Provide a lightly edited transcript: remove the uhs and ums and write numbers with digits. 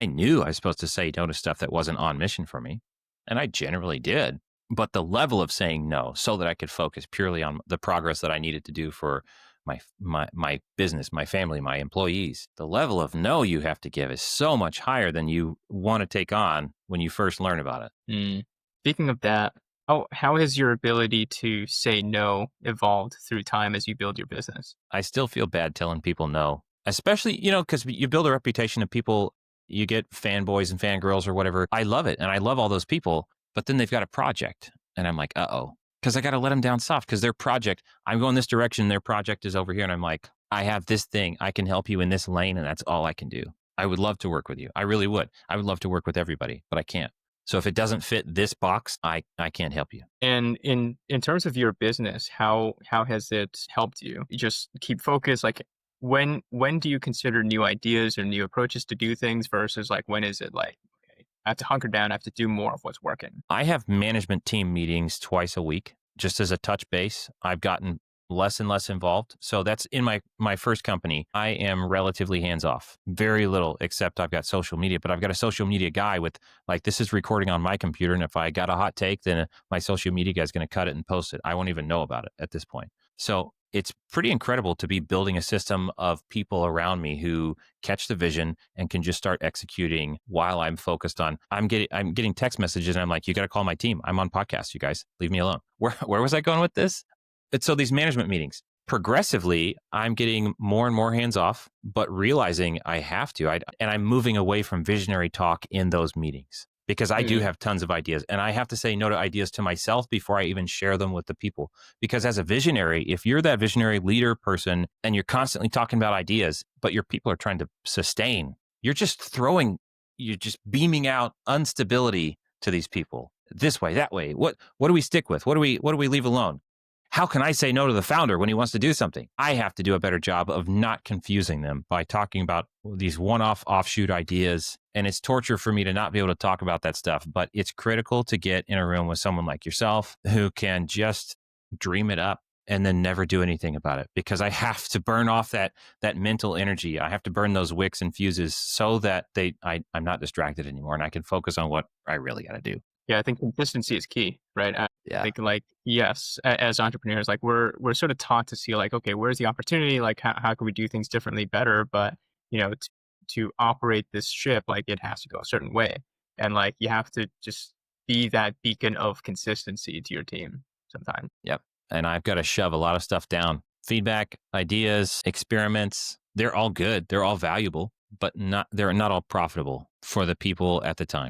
I knew I was supposed to say no to stuff that wasn't on mission for me, and I generally did. But the level of saying no so that I could focus purely on the progress that I needed to do for my business, my family, my employees, the level of no you have to give is so much higher than you want to take on when you first learn about it. Mm. Speaking of that, how has your ability to say no evolved through time as you build your business? I still feel bad telling people no, especially, because you build a reputation of people, you get fanboys and fangirls or whatever. I love it. And I love all those people, but then they've got a project and I'm like, uh-oh, because I got to let them down soft because their project, I'm going this direction. Their project is over here. And I'm like, I have this thing. I can help you in this lane. And that's all I can do. I would love to work with you. I really would. I would love to work with everybody, but I can't. So if it doesn't fit this box, I can't help you. And in terms of your business, how has it helped you? You just keep focused. Like when do you consider new ideas or new approaches to do things versus like when is it like, okay, I have to hunker down, I have to do more of what's working. I have management team meetings twice a week, just as a touch base. I've gotten less and less involved. So that's in my first company. I am relatively hands off, very little, except I've got social media, but I've got a social media guy with like, this is recording on my computer. And if I got a hot take, then my social media guy is going to cut it and post it. I won't even know about it at this point. So it's pretty incredible to be building a system of people around me who catch the vision and can just start executing while I'm focused on, I'm getting text messages and I'm like, you got to call my team. I'm on podcast, you guys, leave me alone. Where was I going with this? So these management meetings, progressively, I'm getting more and more hands off, but realizing I have to, and I'm moving away from visionary talk in those meetings because I do Mm. have tons of ideas and I have to say no to ideas to myself before I even share them with the people. Because as a visionary, if you're that visionary leader person and you're constantly talking about ideas, but your people are trying to sustain, you're just beaming out instability to these people this way, that way. What do we stick with? What do we leave alone? How can I say no to the founder when he wants to do something? I have to do a better job of not confusing them by talking about these one-off offshoot ideas. And it's torture for me to not be able to talk about that stuff. But it's critical to get in a room with someone like yourself who can just dream it up and then never do anything about it. Because I have to burn off that mental energy. I have to burn those wicks and fuses so that I'm not distracted anymore and I can focus on what I really got to do. Yeah, I think consistency is key, right? I Yeah. think like, yes, as entrepreneurs, like we're sort of taught to see like, okay, where's the opportunity? Like how can we do things differently, better? But to operate this ship, like it has to go a certain way. And like you have to just be that beacon of consistency to your team sometimes. Yep. And I've got to shove a lot of stuff down. Feedback, ideas, experiments, they're all good. They're all valuable, but they're not all profitable for the people at the time.